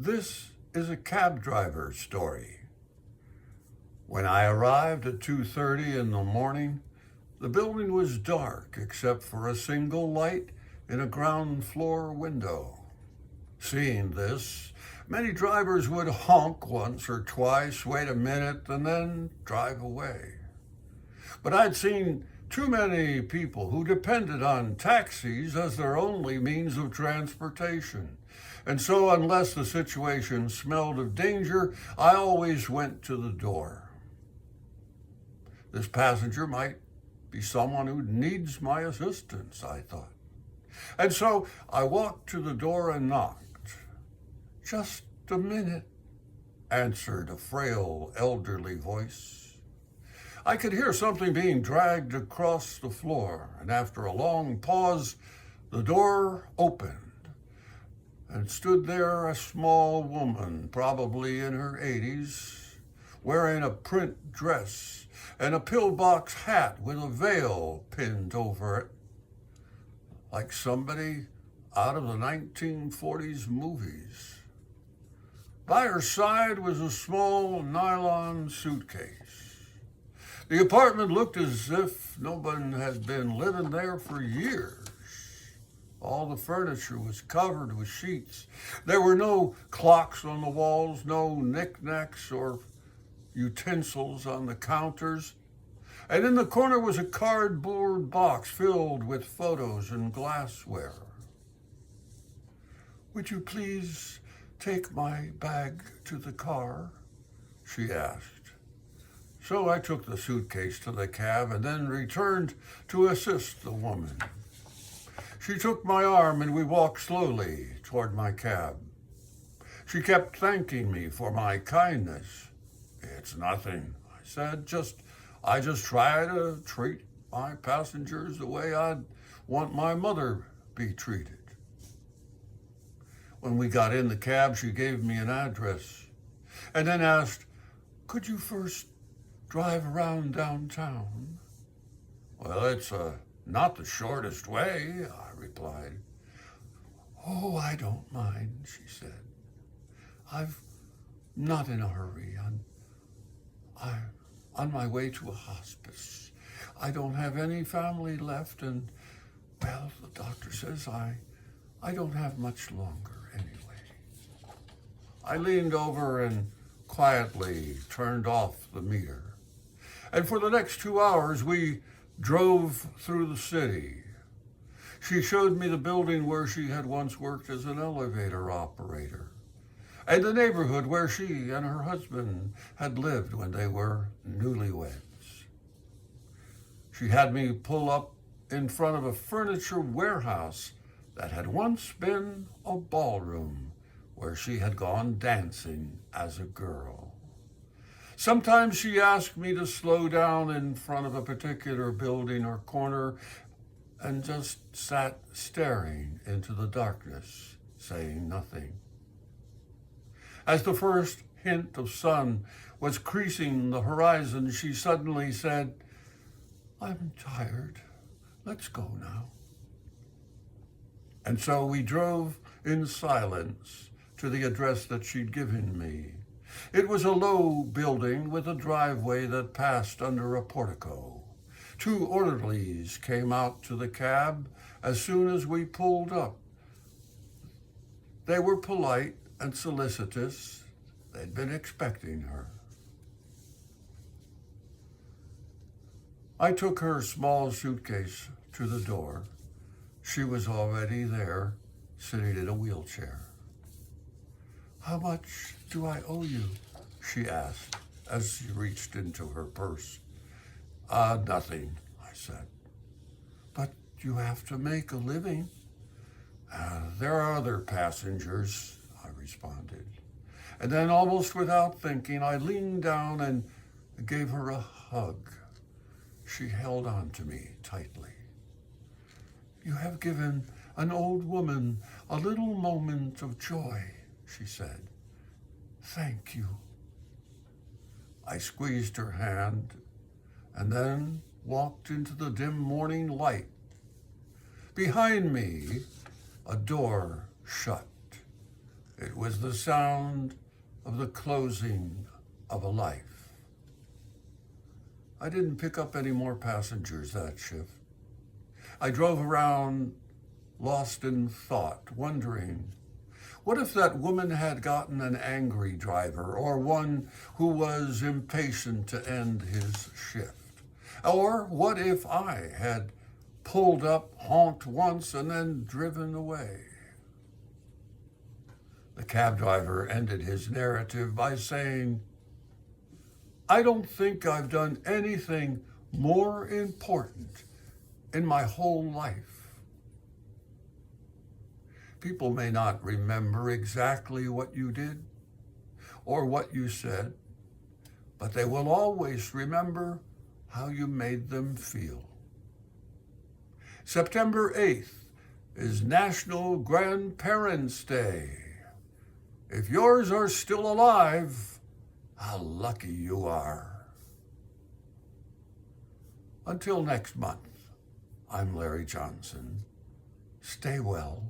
This is a cab driver's story. When I arrived at 2:30 in the morning, the building was dark except for a single light in a ground floor window. Seeing this, many drivers would honk once or twice, wait a minute, and then drive away. But I'd seen too many people who depended on taxis as their only means of transportation. And so, unless the situation smelled of danger, I always went to the door. This passenger might be someone who needs my assistance, I thought. And so I walked to the door and knocked. "Just a minute," answered a frail, elderly voice. I could hear something being dragged across the floor, and after a long pause, the door opened, and stood there a small woman, probably in her 80s, wearing a print dress and a pillbox hat with a veil pinned over it, like somebody out of the 1940s movies. By her side was a small nylon suitcase. The apartment looked as if no one had been living there for years. All the furniture was covered with sheets. There were no clocks on the walls, no knickknacks or utensils on the counters. And in the corner was a cardboard box filled with photos and glassware. "Would you please take my bag to the car?" she asked. So I took the suitcase to the cab and then returned to assist the woman. She took my arm and we walked slowly toward my cab. She kept thanking me for my kindness. "It's nothing," I said. I just try to treat my passengers the way I'd want my mother be treated." When we got in the cab, she gave me an address and then asked, "Could you first drive around downtown?" "Well, it's not the shortest way," I replied. "Oh, I don't mind," she said. "I'm not in a hurry. I'm on my way to a hospice. I don't have any family left, and, well, the doctor says I don't have much longer anyway." I leaned over and quietly turned off the meter. And for the next 2 hours, we drove through the city. She showed me the building where she had once worked as an elevator operator, and the neighborhood where she and her husband had lived when they were newlyweds. She had me pull up in front of a furniture warehouse that had once been a ballroom where she had gone dancing as a girl. Sometimes she asked me to slow down in front of a particular building or corner and just sat staring into the darkness, saying nothing. As the first hint of sun was creasing the horizon, she suddenly said, "I'm tired. Let's go now." And so we drove in silence to the address that she'd given me. It was a low building with a driveway that passed under a portico. 2 orderlies came out to the cab as soon as we pulled up. They were polite and solicitous. They'd been expecting her. I took her small suitcase to the door. She was already there, sitting in a wheelchair. "How much do I owe you?" she asked as she reached into her purse. Nothing," I said. "But you have to make a living." There are other passengers," I responded. And then, almost without thinking, I leaned down and gave her a hug. She held on to me tightly. "You have given an old woman a little moment of joy," she said. "Thank you." I squeezed her hand and then walked into the dim morning light. Behind me, a door shut. It was the sound of the closing of a life. I didn't pick up any more passengers that shift. I drove around lost in thought, wondering, what if that woman had gotten an angry driver or one who was impatient to end his shift? Or what if I had pulled up, honked once, and then driven away? The cab driver ended his narrative by saying, I don't think I've done anything more important in my whole life. People may not remember exactly what you did or what you said, but they will always remember how you made them feel. September 8th is National Grandparents' Day. If yours are still alive, how lucky you are. Until next month, I'm Larry Johnson. Stay well